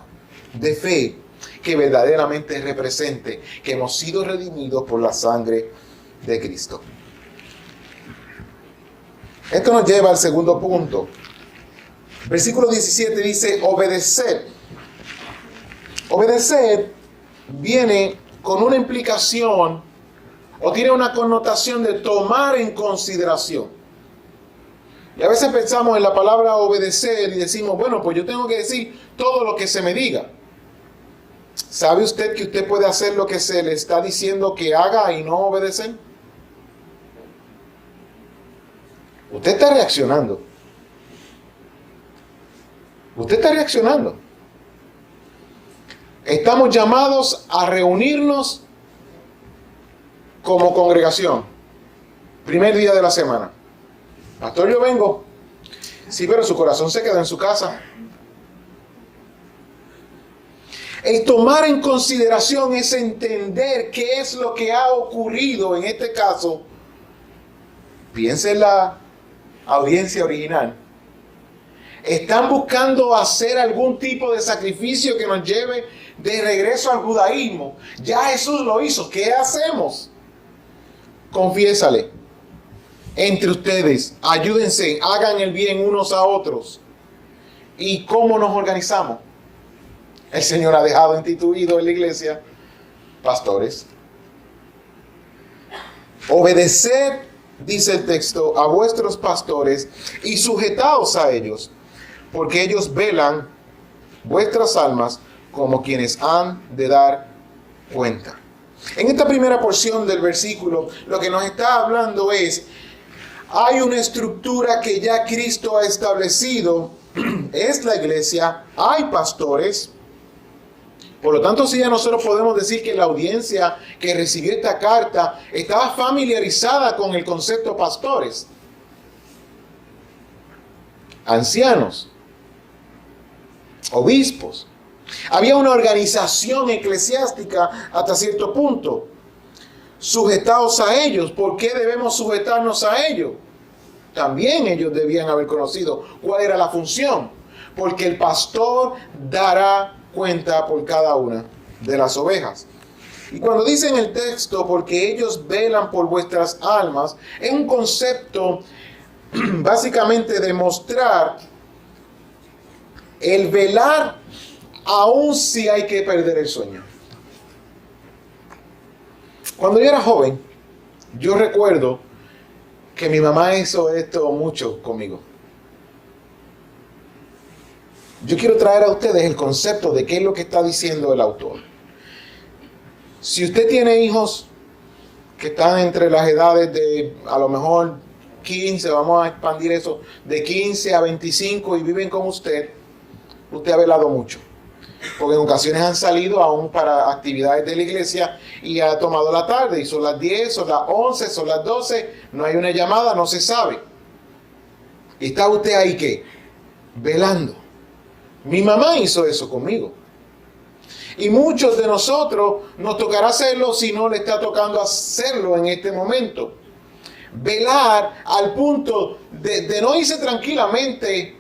de fe que verdaderamente represente que hemos sido redimidos por la sangre de Cristo. Esto nos lleva al segundo punto. Versículo 17 dice, obedecer. Obedecer viene con una implicación o tiene una connotación de tomar en consideración. Y a veces pensamos en la palabra obedecer y decimos, bueno, pues yo tengo que decir todo lo que se me diga. ¿Sabe usted que usted puede hacer lo que se le está diciendo que haga y no obedecer? Usted está reaccionando. Usted está reaccionando. Estamos llamados a reunirnos como congregación. Primer día de la semana. Pastor, yo vengo. Sí, pero su corazón se queda en su casa. El tomar en consideración es entender qué es lo que ha ocurrido en este caso. Piense en la audiencia original. Están buscando hacer algún tipo de sacrificio que nos lleve de regreso al judaísmo. Ya Jesús lo hizo. ¿Qué hacemos? Confiésale. Entre ustedes, ayúdense, hagan el bien unos a otros. ¿Y cómo nos organizamos? El Señor ha dejado instituido en la iglesia pastores. Obedeced, dice el texto, a vuestros pastores y sujetaos a ellos, porque ellos velan vuestras almas como quienes han de dar cuenta. En esta primera porción del versículo, lo que nos está hablando es, hay una estructura que ya Cristo ha establecido, es la iglesia, hay pastores. Por lo tanto, sí, ya nosotros podemos decir que la audiencia que recibió esta carta estaba familiarizada con el concepto pastores, ancianos, obispos. Había una organización eclesiástica hasta cierto punto. Sujetaos a ellos. ¿Por qué debemos sujetarnos a ellos? también ellos debían haber conocido cuál era la función, porque el pastor dará cuenta por cada una de las ovejas. Y cuando dice en el texto, porque ellos velan por vuestras almas, es un concepto básicamente de mostrar el velar aún si hay que perder el sueño. Cuando yo era joven, yo recuerdo que mi mamá hizo esto mucho conmigo. Yo quiero traer a ustedes el concepto de qué es lo que está diciendo el autor. Si usted tiene hijos que están entre las edades de a lo mejor 15, vamos a expandir eso, de 15 a 25 y viven con usted ha velado mucho. Porque en ocasiones han salido aún para actividades de la iglesia y ha tomado la tarde y son las 10, son las 11, son las 12, no hay una llamada, no se sabe. Y está usted ahí, ¿qué? Velando. Mi mamá hizo eso conmigo. Y muchos de nosotros nos tocará hacerlo si no le está tocando hacerlo en este momento. Velar al punto de no irse tranquilamente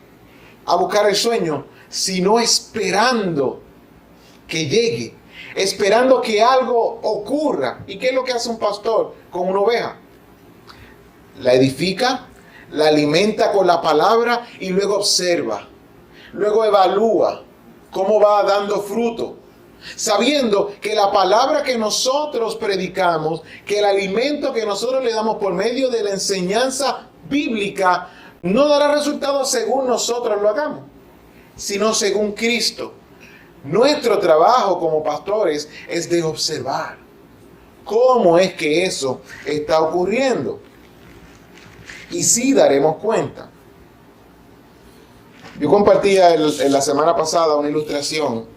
a buscar el sueño, sino esperando que llegue, esperando que algo ocurra. ¿Y qué es lo que hace un pastor con una oveja? La edifica, la alimenta con la palabra y luego observa, luego evalúa cómo va dando fruto, sabiendo que la palabra que nosotros predicamos, que el alimento que nosotros le damos por medio de la enseñanza bíblica, no dará resultados según nosotros lo hagamos, sino según Cristo. Nuestro trabajo como pastores es de observar cómo es que eso está ocurriendo. Y sí daremos cuenta. Yo compartía en la semana pasada una ilustración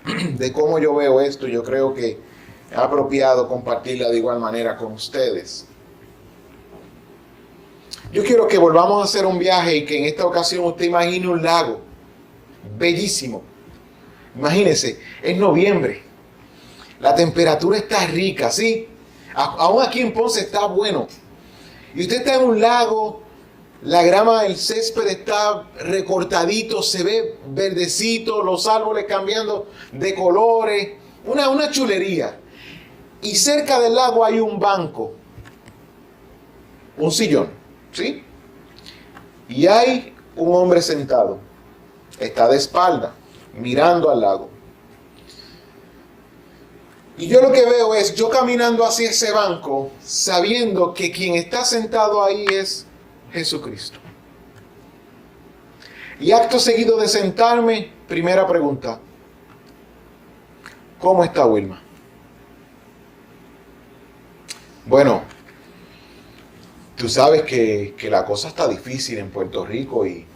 de cómo yo veo esto. Yo creo que es apropiado compartirla de igual manera con ustedes. Yo quiero que volvamos a hacer un viaje y que en esta ocasión usted imagine un lago bellísimo. Imagínese, es noviembre, la temperatura está rica, ¿sí? Aún aquí en Ponce está bueno. Y usted está en un lago, la grama, el césped está recortadito, se ve verdecito, los árboles cambiando de colores, una chulería. Y cerca del lago hay un banco, un sillón, ¿sí? Y hay un hombre sentado, está de espalda, mirando al lago. Y yo lo que veo es yo caminando hacia ese banco, sabiendo que quien está sentado ahí es Jesucristo. Y acto seguido de sentarme, primera pregunta: ¿cómo está Wilma? Bueno, tú sabes que la cosa está difícil en Puerto Rico y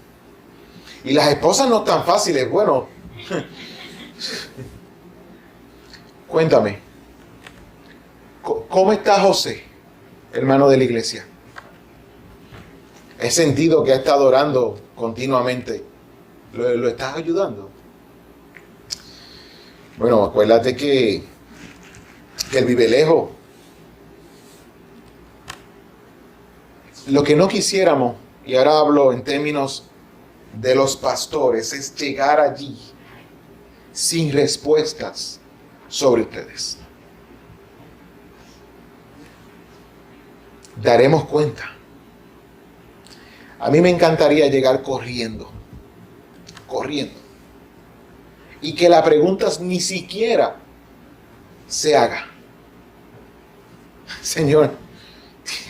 las esposas no están fáciles. Bueno, cuéntame, ¿cómo está José, hermano de la iglesia? He sentido que ha estado orando continuamente. ¿Lo estás ayudando? Bueno, acuérdate que él vive lejos. Lo que no quisiéramos, y ahora hablo en términos de los pastores, es llegar allí sin respuestas sobre ustedes. Daremos cuenta. A mí me encantaría llegar corriendo, y que la pregunta ni siquiera se haga. Señor,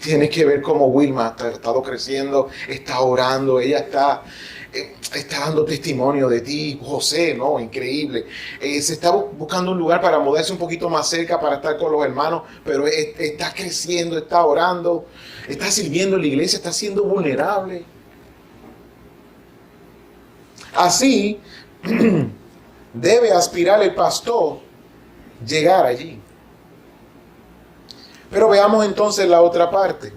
tienes que ver cómo Wilma ha estado creciendo, está orando, ella está dando testimonio de ti. José, ¿no? Increíble. Se está buscando un lugar para mudarse un poquito más cerca para estar con los hermanos, pero está creciendo, está orando, está sirviendo en la iglesia, está siendo vulnerable. Así debe aspirar el pastor llegar allí. Pero veamos entonces la otra parte.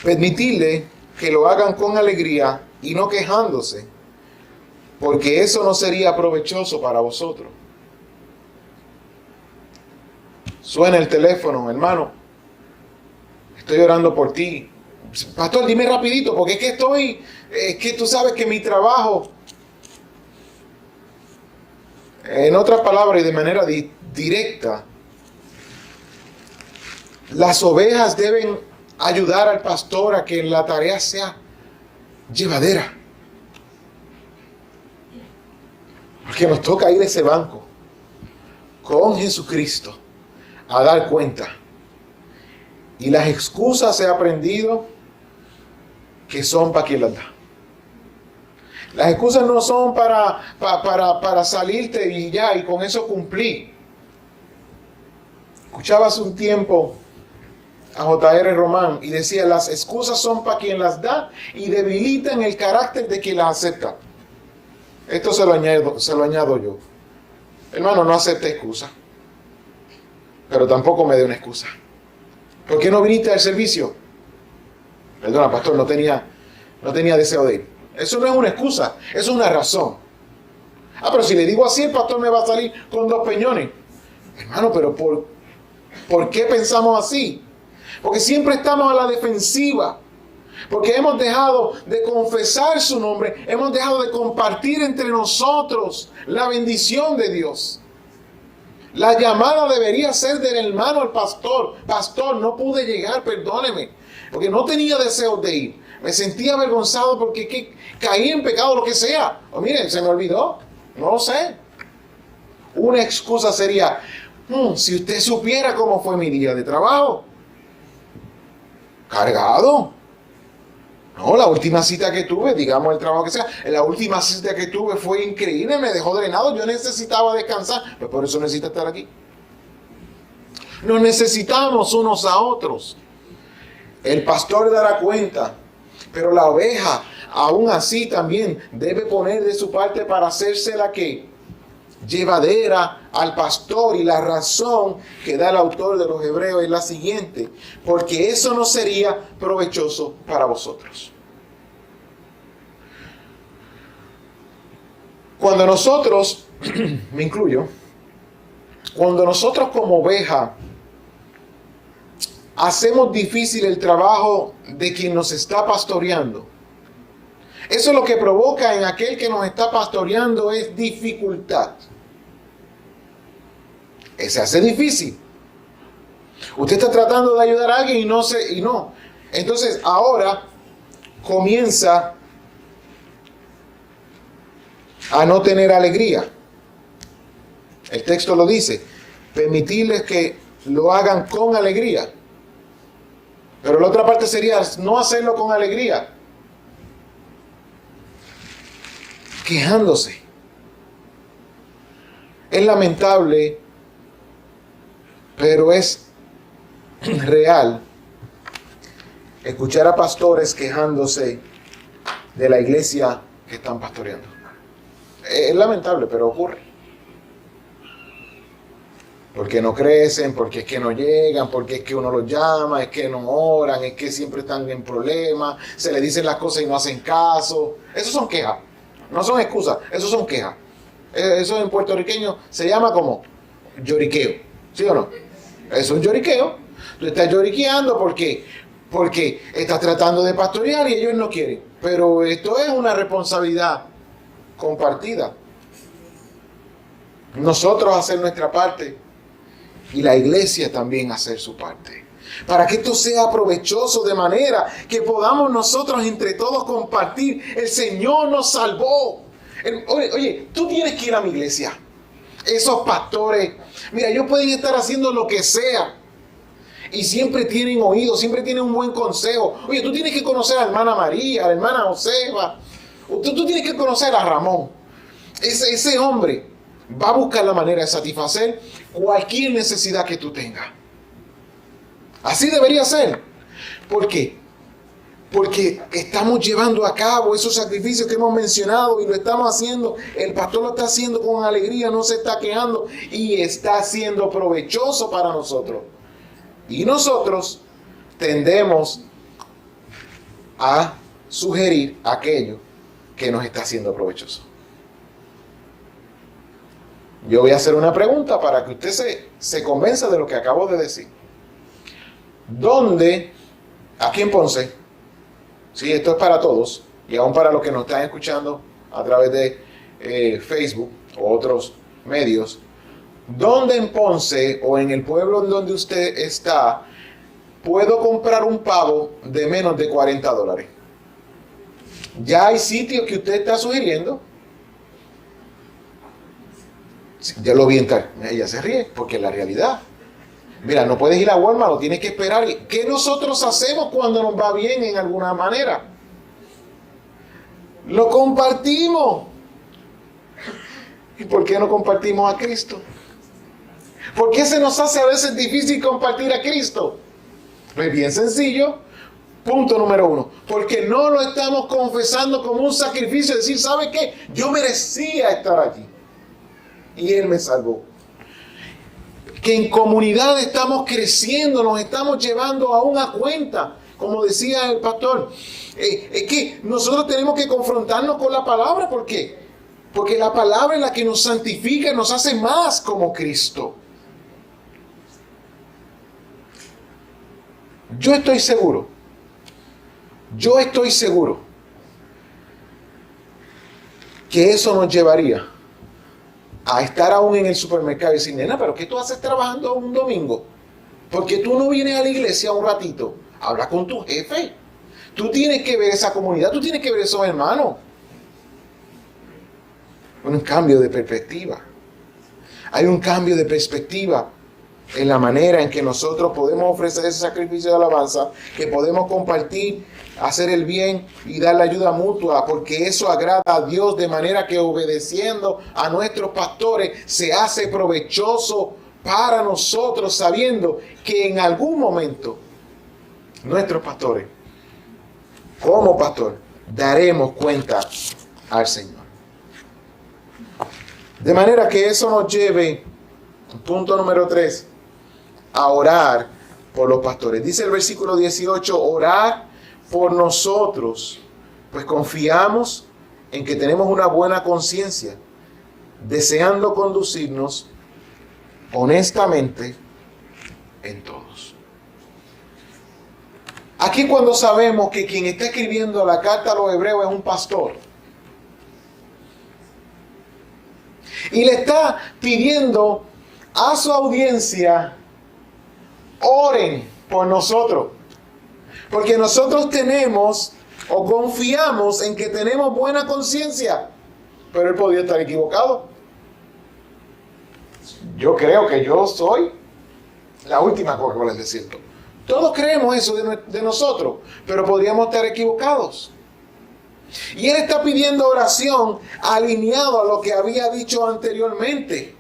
Permitirle que lo hagan con alegría y no quejándose, porque eso no sería provechoso para vosotros. Suena el teléfono: hermano, estoy orando por ti, Pastor, dime rapidito, porque es que tú sabes que mi trabajo, en otras palabras y de manera directa, las ovejas deben ayudar al pastor a que la tarea sea llevadera. Porque nos toca ir a ese banco con Jesucristo a dar cuenta. Y las excusas he aprendido que son para quien las da. Las excusas no son para salirte y ya, y con eso cumplí. Escuchaba hace un tiempo a J.R. Román y decía, las excusas son para quien las da y debilitan el carácter de quien las acepta. Esto se lo añado yo. Hermano, no acepte excusa, pero tampoco me dé una excusa. ¿Por qué no viniste al servicio? Perdona, pastor, no tenía deseo de ir. Eso no es una excusa, eso es una razón. Pero si le digo así, el pastor me va a salir con 2 peñones. Hermano, pero ¿por qué pensamos así? Porque siempre estamos a la defensiva. Porque hemos dejado de confesar su nombre, hemos dejado de compartir entre nosotros la bendición de Dios. La llamada debería ser del hermano al pastor. Pastor, no pude llegar, perdóneme, porque no tenía deseo de ir. Me sentía avergonzado porque caí en pecado, lo que sea. O miren, se me olvidó, no lo sé. Una excusa sería, si usted supiera cómo fue mi día de trabajo. Cargado. No, la última cita que tuve, digamos el trabajo que sea, la última cita que tuve fue increíble, me dejó drenado, yo necesitaba descansar, pero por eso necesito estar aquí. Nos necesitamos unos a otros. El pastor dará cuenta, pero la oveja, aún así también, debe poner de su parte para hacerse la que llevadera al pastor, y la razón que da el autor de los Hebreos es la siguiente: porque eso no sería provechoso para vosotros. Cuando nosotros, me incluyo, cuando nosotros como oveja hacemos difícil el trabajo de quien nos está pastoreando, eso lo que provoca en aquel que nos está pastoreando es dificultad. Se hace difícil. Usted está tratando de ayudar a alguien y no. Entonces ahora comienza a no tener alegría. El texto lo dice, permitirles que lo hagan con alegría. Pero la otra parte sería no hacerlo con alegría, quejándose. Es lamentable, pero es real escuchar a pastores quejándose de la iglesia que están pastoreando. Es lamentable, pero ocurre. Porque no crecen, porque es que no llegan, porque es que uno los llama, es que no oran, es que siempre están en problemas, se les dicen las cosas y no hacen caso. Eso son quejas, no son excusas, eso son quejas. Eso en puertorriqueño se llama como lloriqueo, ¿sí o no? Es un lloriqueo. Tú estás lloriqueando porque estás tratando de pastorear y ellos no quieren. Pero esto es una responsabilidad compartida. Nosotros hacer nuestra parte y la iglesia también hacer su parte, para que esto sea provechoso, de manera que podamos nosotros entre todos compartir. El Señor nos salvó. Oye, tú tienes que ir a mi iglesia. Esos pastores, mira, ellos pueden estar haciendo lo que sea y siempre tienen oído, siempre tienen un buen consejo. Oye, tú tienes que conocer a la hermana María, a la hermana Josefa. Tú tienes que conocer a Ramón. Ese hombre va a buscar la manera de satisfacer cualquier necesidad que tú tengas. Así debería ser. ¿Por qué? Porque estamos llevando a cabo esos sacrificios que hemos mencionado y lo estamos haciendo. El pastor lo está haciendo con alegría, no se está quejando y está siendo provechoso para nosotros. Y nosotros tendemos a sugerir aquello que nos está haciendo provechoso. Yo voy a hacer una pregunta para que usted se convenza de lo que acabo de decir. ¿Dónde, aquí en Ponce, Sí, esto es para todos y aún para los que nos están escuchando a través de Facebook o otros medios. ¿Dónde en Ponce o en el pueblo en donde usted está puedo comprar un pavo de menos de $40? Ya hay sitios que usted está sugiriendo. Ya lo vi entrar. Ella se ríe porque es la realidad. Mira, no puedes ir a Walmart, lo tienes que esperar. ¿Qué nosotros hacemos cuando nos va bien en alguna manera? Lo compartimos. ¿Y por qué no compartimos a Cristo? ¿Por qué se nos hace a veces difícil compartir a Cristo? Pues bien sencillo. Punto número 1. Porque no lo estamos confesando como un sacrificio. Decir, ¿sabe qué? Yo merecía estar allí. Y Él me salvó. Que en comunidad estamos creciendo, nos estamos llevando a una cuenta. Como decía el pastor, es que nosotros tenemos que confrontarnos con la palabra. ¿Por qué? Porque la palabra es la que nos santifica, nos hace más como Cristo. Yo estoy seguro que eso nos llevaría a estar aún en el supermercado y decir, nena, ¿pero qué tú haces trabajando un domingo? ¿Por qué tú no vienes a la iglesia un ratito? Habla con tu jefe. Tú tienes que ver esa comunidad, tú tienes que ver esos hermanos. Un cambio de perspectiva. Hay un cambio de perspectiva en la manera en que nosotros podemos ofrecer ese sacrificio de alabanza, que podemos compartir, hacer el bien y dar la ayuda mutua, porque eso agrada a Dios, de manera que obedeciendo a nuestros pastores se hace provechoso para nosotros, sabiendo que en algún momento nuestros pastores, como pastor, daremos cuenta al Señor. De manera que eso nos lleve, punto número 3, a orar por los pastores. Dice el versículo 18, orar por nosotros, pues confiamos en que tenemos una buena conciencia, deseando conducirnos honestamente en todos. Aquí cuando sabemos que quien está escribiendo la carta a los hebreos es un pastor, y le está pidiendo a su audiencia, oren por nosotros. Porque nosotros tenemos o confiamos en que tenemos buena conciencia. Pero él podía estar equivocado. Yo creo que yo soy la última Coca-Cola del desierto. Todos creemos eso de nosotros, pero podríamos estar equivocados. Y él está pidiendo oración alineado a lo que había dicho anteriormente.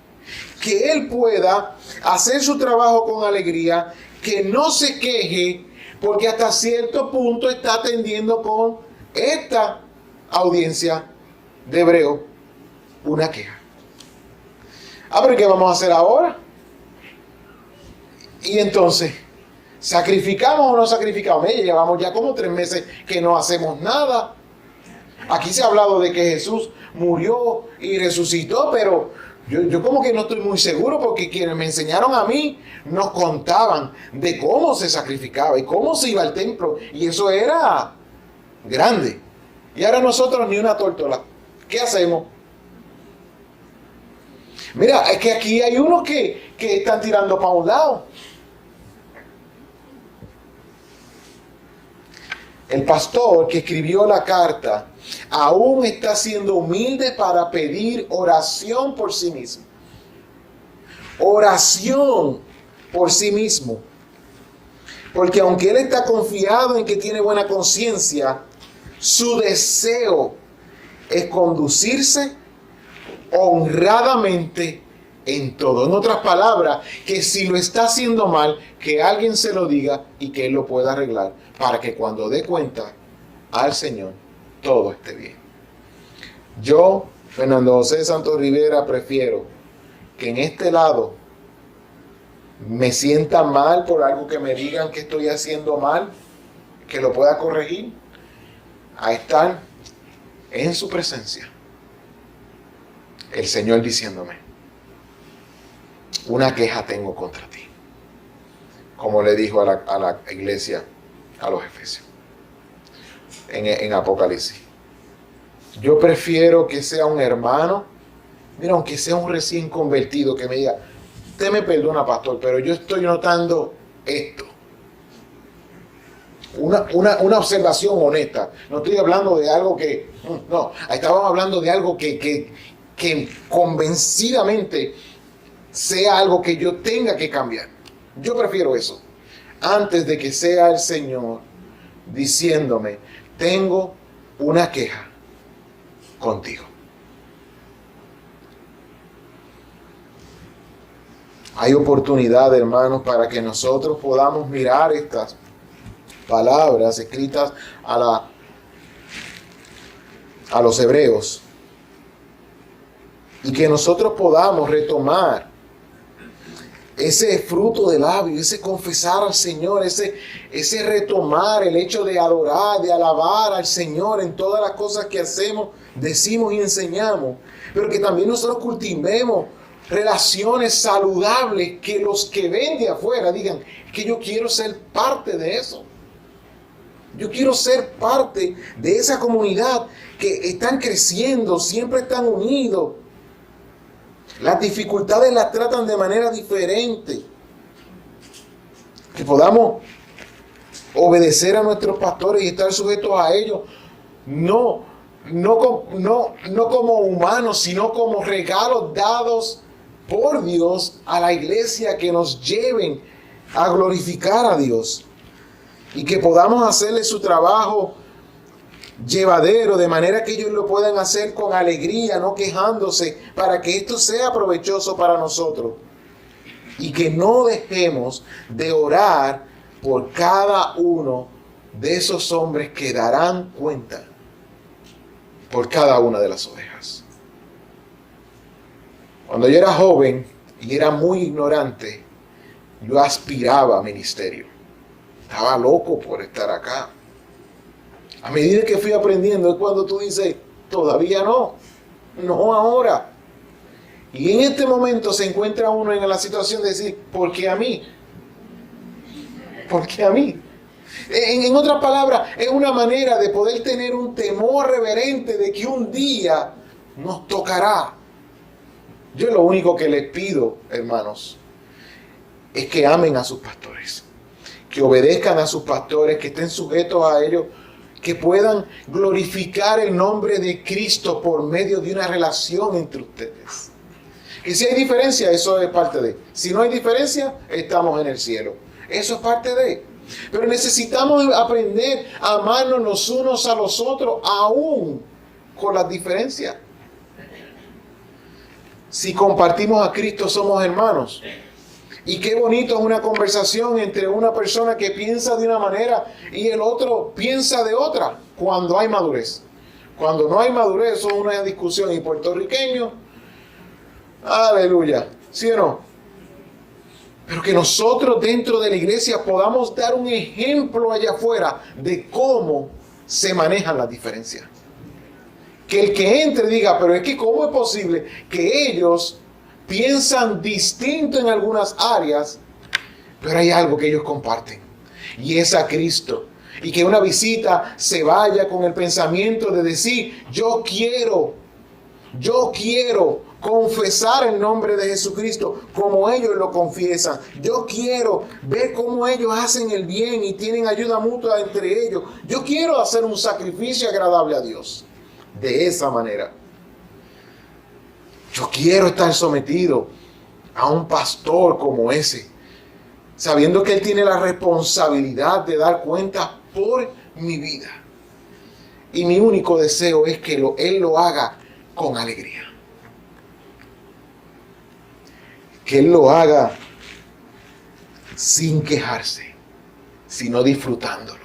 Que él pueda hacer su trabajo con alegría, que no se queje, porque hasta cierto punto está atendiendo con esta audiencia de hebreo una queja. Pero ¿qué vamos a hacer ahora? Y entonces, ¿sacrificamos o no sacrificamos? Llevamos ya como 3 meses que no hacemos nada. Aquí se ha hablado de que Jesús murió y resucitó, pero yo como que no estoy muy seguro, porque quienes me enseñaron a mí nos contaban de cómo se sacrificaba y cómo se iba al templo, y eso era grande. Y ahora nosotros ni una tórtola. ¿Qué hacemos? Mira, es que aquí hay unos que están tirando para un lado. El pastor que escribió la carta aún está siendo humilde para pedir oración por sí mismo. Oración por sí mismo. Porque aunque él está confiado en que tiene buena conciencia, su deseo es conducirse honradamente en todo. En otras palabras, que si lo está haciendo mal, que alguien se lo diga y que él lo pueda arreglar, para que cuando dé cuenta al Señor, todo esté bien. Yo, Fernando José Santos Rivera, prefiero que en este lado me sienta mal por algo que me digan que estoy haciendo mal, que lo pueda corregir, a estar en su presencia, el Señor diciéndome, una queja tengo contra ti, como le dijo a la iglesia, a los efesios. en Apocalipsis. Yo prefiero que sea un hermano, mira, aunque sea un recién convertido, que me diga, usted me perdona, pastor, pero yo estoy notando esto. Una observación honesta. No estoy hablando de algo que... No, estábamos hablando de algo que convencidamente sea algo que yo tenga que cambiar. Yo prefiero eso. Antes de que sea el Señor diciéndome, tengo una queja contigo. Hay oportunidad, hermanos, para que nosotros podamos mirar estas palabras escritas a los hebreos y que nosotros podamos retomar ese fruto del labio, ese confesar al Señor, ese retomar el hecho de adorar, de alabar al Señor en todas las cosas que hacemos, decimos y enseñamos, pero que también nosotros cultivemos relaciones saludables, que los que ven de afuera digan que yo quiero ser parte de eso. Yo quiero ser parte de esa comunidad que están creciendo, siempre están unidos. Las dificultades las tratan de manera diferente. Que podamos obedecer a nuestros pastores y estar sujetos a ellos. No como humanos, sino como regalos dados por Dios a la iglesia que nos lleven a glorificar a Dios. Y que podamos hacerle su trabajo llevadero, de manera que ellos lo puedan hacer con alegría, no quejándose, para que esto sea provechoso para nosotros. Y que no dejemos de orar por cada uno de esos hombres que darán cuenta por cada una de las ovejas. Cuando yo era joven y era muy ignorante, yo aspiraba a ministerio. Estaba loco por estar acá. A medida que fui aprendiendo es cuando tú dices, todavía no ahora. Y en este momento se encuentra uno en la situación de decir, ¿por qué a mí? ¿Por qué a mí? En otras palabras, es una manera de poder tener un temor reverente de que un día nos tocará. Yo lo único que les pido, hermanos, es que amen a sus pastores, que obedezcan a sus pastores, que estén sujetos a ellos, que puedan glorificar el nombre de Cristo por medio de una relación entre ustedes. Y si hay diferencia, eso es parte de. Si no hay diferencia, estamos en el cielo. Eso es parte de. Pero necesitamos aprender a amarnos los unos a los otros, aún con las diferencias. Si compartimos a Cristo, somos hermanos. Y qué bonito es una conversación entre una persona que piensa de una manera y el otro piensa de otra, cuando hay madurez. Cuando no hay madurez, eso es una discusión. Y puertorriqueño, aleluya, ¿sí o no? Pero que nosotros dentro de la iglesia podamos dar un ejemplo allá afuera de cómo se manejan las diferencias. Que el que entre diga, pero es que ¿cómo es posible que ellos piensan distinto en algunas áreas, pero hay algo que ellos comparten? Y es a Cristo. Y que una visita se vaya con el pensamiento de decir, yo quiero confesar el nombre de Jesucristo como ellos lo confiesan. Yo quiero ver cómo ellos hacen el bien y tienen ayuda mutua entre ellos. Yo quiero hacer un sacrificio agradable a Dios. De esa manera. Yo quiero estar sometido a un pastor como ese, sabiendo que él tiene la responsabilidad de dar cuenta por mi vida. Y mi único deseo es que él lo haga con alegría. Que él lo haga sin quejarse, sino disfrutándolo.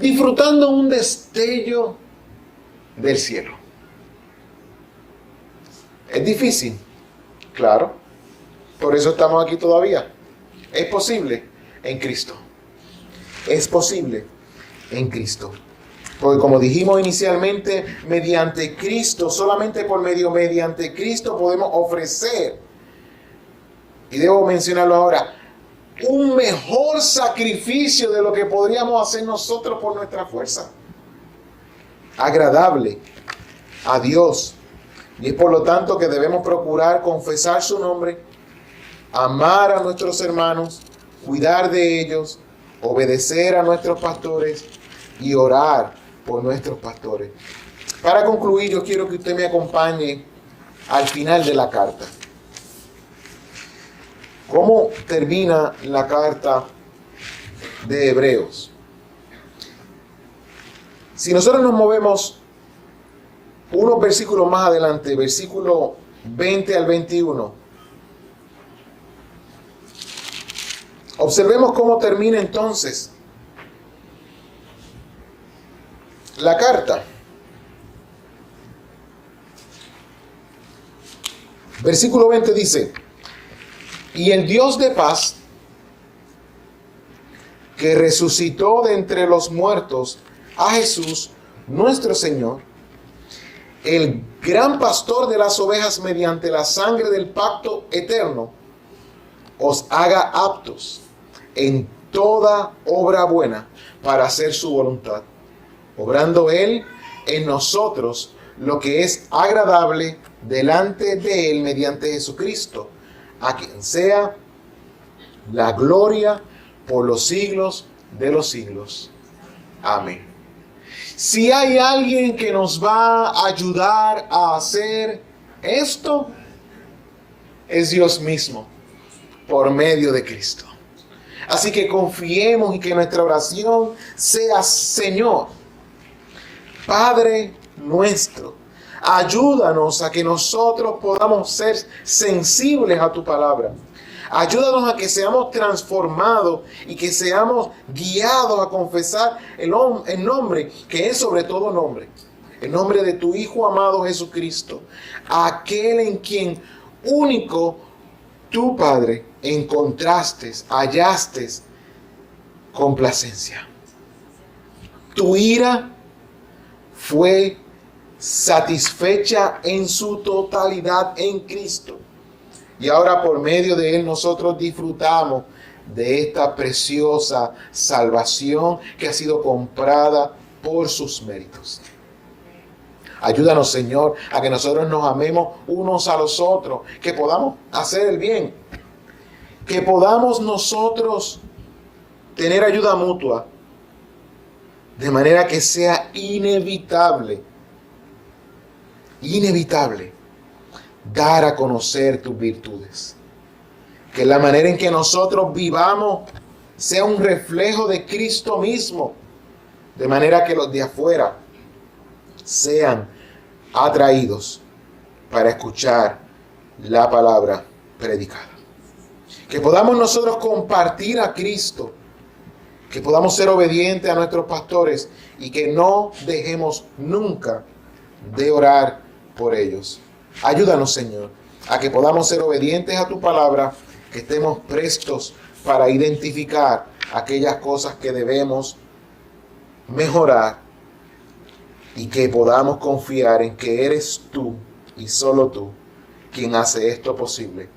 Disfrutando un destello del cielo. ¿Es difícil? Claro. Por eso estamos aquí todavía. Es posible en Cristo. Es posible en Cristo. Porque como dijimos inicialmente, mediante Cristo, solamente mediante Cristo podemos ofrecer, y debo mencionarlo ahora, un mejor sacrificio de lo que podríamos hacer nosotros por nuestra fuerza. agradable a Dios. Y es por lo tanto que debemos procurar confesar su nombre, amar a nuestros hermanos, cuidar de ellos, obedecer a nuestros pastores y orar por nuestros pastores. Para concluir, yo quiero que usted me acompañe al final de la carta. ¿Cómo termina la carta de Hebreos? Si nosotros nos movemos unos versículos más adelante, versículo 20 al 21, observemos cómo termina entonces la carta. Versículo 20 dice: y el Dios de paz, que resucitó de entre los muertos a Jesús, nuestro Señor, el gran pastor de las ovejas mediante la sangre del pacto eterno, os haga aptos en toda obra buena para hacer su voluntad, obrando Él en nosotros lo que es agradable delante de Él mediante Jesucristo, a quien sea la gloria por los siglos de los siglos. Amén. Si hay alguien que nos va a ayudar a hacer esto, es Dios mismo, por medio de Cristo. Así que confiemos y que nuestra oración sea: Señor, Padre nuestro, ayúdanos a que nosotros podamos ser sensibles a tu palabra. Ayúdanos a que seamos transformados y que seamos guiados a confesar el nombre, que es sobre todo nombre, el nombre de tu Hijo amado Jesucristo, aquel en quien único tu Padre encontraste, hallaste complacencia. Tu ira fue satisfecha en su totalidad en Cristo. Y ahora por medio de Él nosotros disfrutamos de esta preciosa salvación que ha sido comprada por sus méritos. Ayúdanos, Señor, a que nosotros nos amemos unos a los otros, que podamos hacer el bien, que podamos nosotros tener ayuda mutua, de manera que sea inevitable dar a conocer tus virtudes. Que la manera en que nosotros vivamos sea un reflejo de Cristo mismo, de manera que los de afuera sean atraídos para escuchar la palabra predicada. Que podamos nosotros compartir a Cristo, que podamos ser obedientes a nuestros pastores y que no dejemos nunca de orar por ellos. Ayúdanos, Señor, a que podamos ser obedientes a tu palabra, que estemos prestos para identificar aquellas cosas que debemos mejorar y que podamos confiar en que eres tú y solo tú quien hace esto posible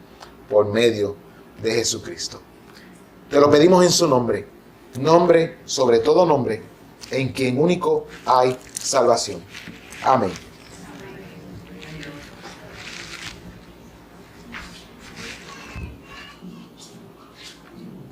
por medio de Jesucristo. Te lo pedimos en su nombre, nombre sobre todo nombre, en quien único hay salvación. Amén.